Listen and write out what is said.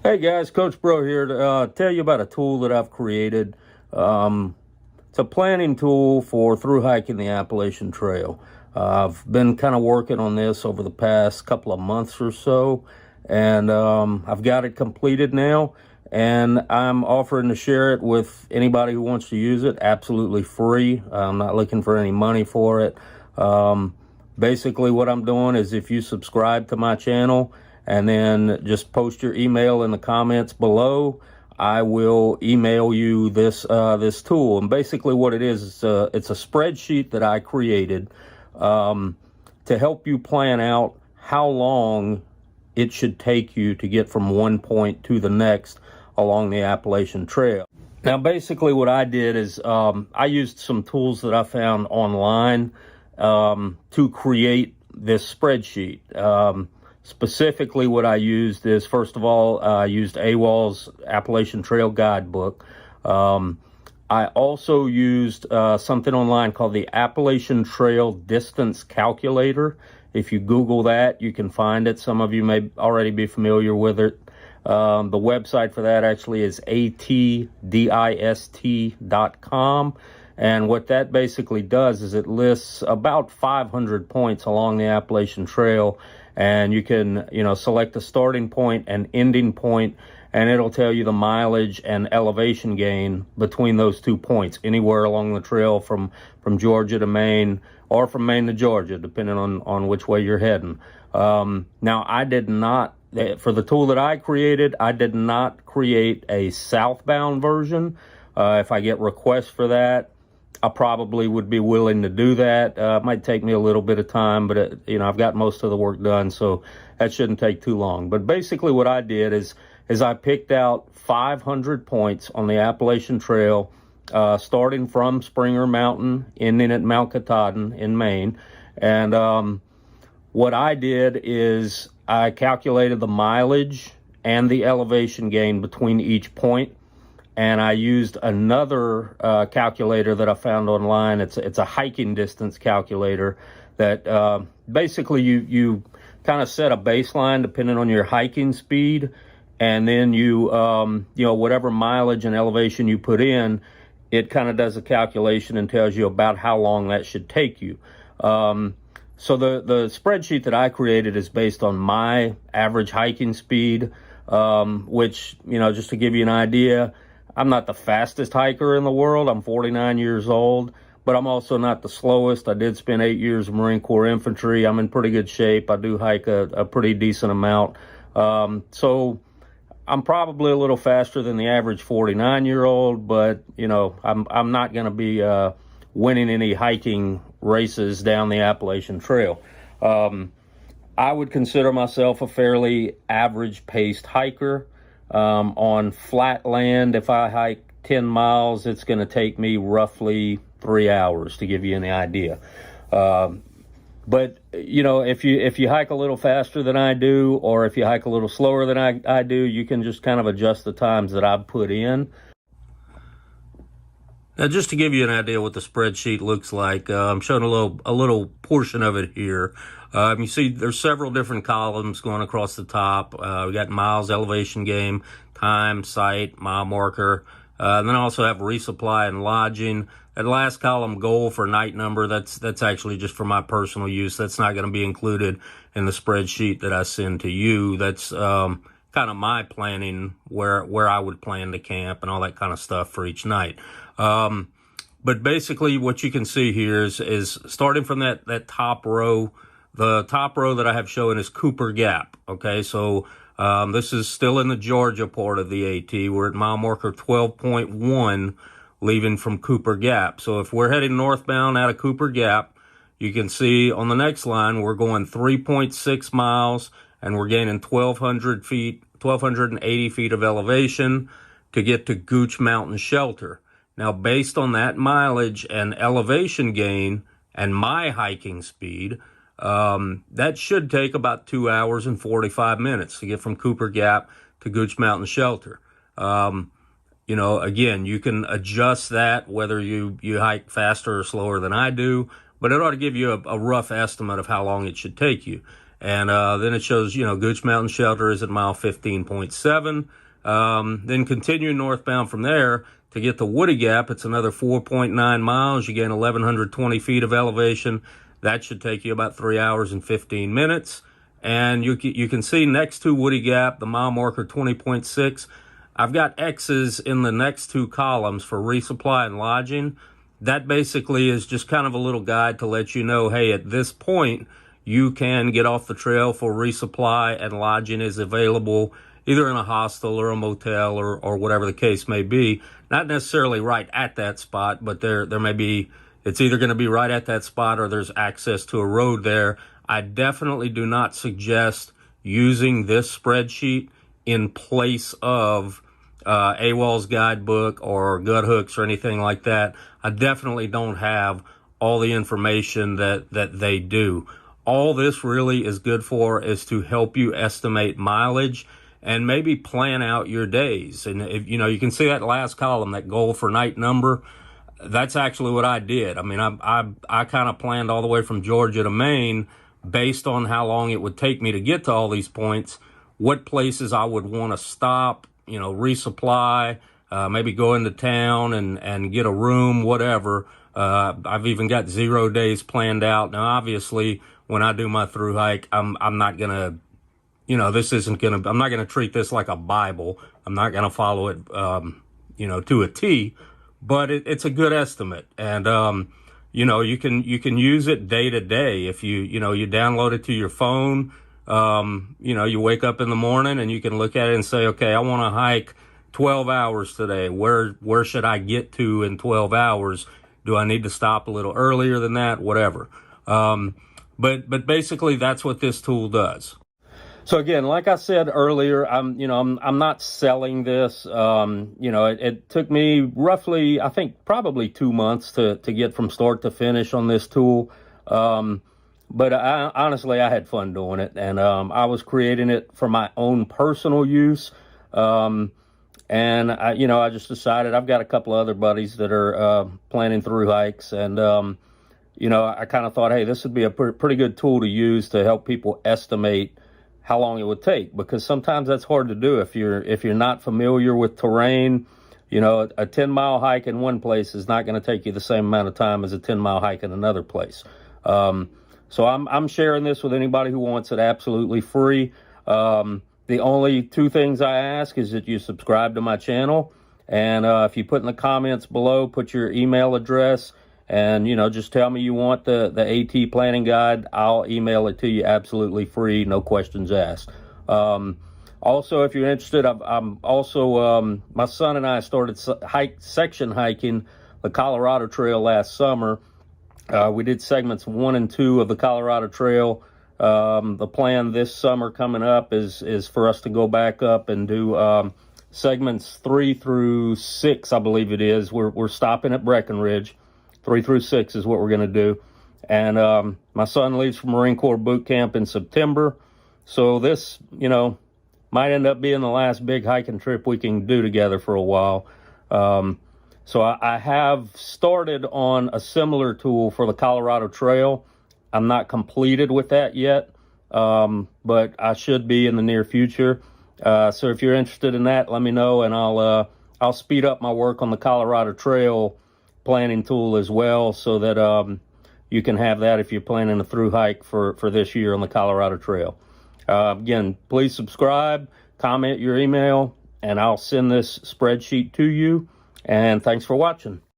Hey guys, Coach Bro here to tell you about a tool that I've created. It's a planning tool for through hiking the Appalachian Trail. I've been kind of working on this over the past couple of months or so, and I've got it completed now, and I'm offering to share it with anybody who wants to use it absolutely free. I'm not looking for any money for it. Basically, what I'm doing is if you subscribe to my channel, and then just post your email in the comments below, I will email you this tool. And basically what it is, it's a spreadsheet that I created to help you plan out how long it should take you to get from one point to the next along the Appalachian Trail. Now, basically what I did is I used some tools that I found online to create this spreadsheet. Specifically, what I used is, first of all, I used AWOL's Appalachian Trail Guidebook. I also used something online called the Appalachian Trail Distance Calculator. If you Google that, you can find it. Some of you may already be familiar with it. The website for that actually is atdist.com. And what that basically does is it lists about 500 points along the Appalachian Trail. And you can, select a starting point and ending point, and it'll tell you the mileage and elevation gain between those 2 points, anywhere along the trail from Georgia to Maine, or from Maine to Georgia, depending on which way you're heading. Now, I did not, for the tool that I created, I did not create a southbound version. If I get requests for that, I probably would be willing to do that. It might take me a little bit of time, but I've got most of the work done, so that shouldn't take too long. But basically what I did is I picked out 500 points on the Appalachian Trail, starting from Springer Mountain, ending at Mount Katahdin in Maine. And what I did is I calculated the mileage and the elevation gain between each point. And I used another calculator that I found online. It's a hiking distance calculator that basically you kind of set a baseline depending on your hiking speed, and then you whatever mileage and elevation you put in, it kind of does a calculation and tells you about how long that should take you. So the spreadsheet that I created is based on my average hiking speed, which just to give you an idea. I'm not the fastest hiker in the world. I'm 49 years old, but I'm also not the slowest. I did spend 8 years in Marine Corps infantry. I'm in pretty good shape. I do hike a pretty decent amount. So I'm probably a little faster than the average 49-year-old, but, I'm not going to be winning any hiking races down the Appalachian Trail. I would consider myself a fairly average-paced hiker. On flat land, if I hike 10 miles, it's going to take me roughly 3 hours, to give you an idea. But if you hike a little faster than I do, or if you hike a little slower than I do, you can just kind of adjust the times that I've put in. Now, just to give you an idea what the spreadsheet looks like, I'm showing a little portion of it here. You see there's several different columns going across the top. We got miles, elevation gain, time, site, mile marker. And then I also have resupply and lodging. That last column, goal for night number, that's actually just for my personal use. That's not going to be included in the spreadsheet that I send to you. That's kind of my planning, where I would plan to camp and all that kind of stuff for each night. But basically what you can see here is starting from that top row. The top row that I have showing is Cooper Gap. Okay, so this is still in the Georgia part of the AT. We're at mile marker 12.1, leaving from Cooper Gap. So if we're heading northbound out of Cooper Gap, you can see on the next line we're going 3.6 miles, and we're gaining 1,280 feet of elevation to get to Gooch Mountain Shelter. Now, based on that mileage and elevation gain and my hiking speed, that should take about 2 hours and 45 minutes to get from Cooper Gap to Gooch Mountain Shelter. Again, you can adjust that whether you hike faster or slower than I do, but it ought to give you a rough estimate of how long it should take you. And then it shows, Gooch Mountain Shelter is at mile 15.7. Then continuing northbound from there to get to Woody Gap, it's another 4.9 miles. You gain 1,120 feet of elevation. That should take you about 3 hours and 15 minutes. And you can see next to Woody Gap, the mile marker 20.6. I've got X's in the next two columns for resupply and lodging. That basically is just kind of a little guide to let you know, hey, at this point, you can get off the trail for resupply and lodging is available either in a hostel or a motel or whatever the case may be. Not necessarily right at that spot, but there may be, it's either going to be right at that spot or there's access to a road there. I definitely do not suggest using this spreadsheet in place of AWOL's guidebook or gut hooks or anything like that. I definitely don't have all the information that they do. All this really is good for is to help you estimate mileage and maybe plan out your days. And if, you can see that last column, that goal for night number. That's actually what I did. I mean, I kind of planned all the way from Georgia to Maine based on how long it would take me to get to all these points, what places I would want to stop, resupply, maybe go into town and get a room, whatever. I've even got 0 days planned out. Now, obviously, when I do my through hike, I'm not going to, I'm not going to treat this like a Bible. I'm not going to follow it, to a T, but it's a good estimate. And, you can use it day to day. If you download it to your phone, you wake up in the morning and you can look at it and say, okay, I want to hike 12 hours today. Where should I get to in 12 hours? Do I need to stop a little earlier than that? Whatever. But basically that's what this tool does. So again, like I said earlier, I'm not selling this. It took me roughly, I think probably 2 months to get from start to finish on this tool. But honestly, I had fun doing it, and I was creating it for my own personal use. And I just decided I've got a couple of other buddies that are planning through hikes, and I kind of thought, hey, this would be a pretty good tool to use to help people estimate how long it would take, because sometimes that's hard to do if you're not familiar with terrain. A 10-mile hike in one place is not going to take you the same amount of time as a 10-mile hike in another place. So I'm sharing this with anybody who wants it absolutely free. The only two things I ask is that you subscribe to my channel, and if you put in the comments below, put your email address, and just tell me you want the AT planning guide. I'll email it to you absolutely free, no questions asked. Also, if you're interested, I'm also my son and I started section hiking the Colorado Trail last summer. We did segments 1 and 2 of the Colorado Trail. The plan this summer coming up is for us to go back up and do segments 3 through 6, I believe it is. We're stopping at Breckenridge. 3 through 6 is what we're going to do. And my son leaves for Marine Corps boot camp in September. So this, might end up being the last big hiking trip we can do together for a while. So I have started on a similar tool for the Colorado Trail. I'm not completed with that yet, but I should be in the near future. So if you're interested in that, let me know, and I'll speed up my work on the Colorado Trail planning tool as well, so that you can have that if you're planning a through hike for this year on the Colorado Trail. Again, please subscribe, comment your email, and I'll send this spreadsheet to you. And thanks for watching.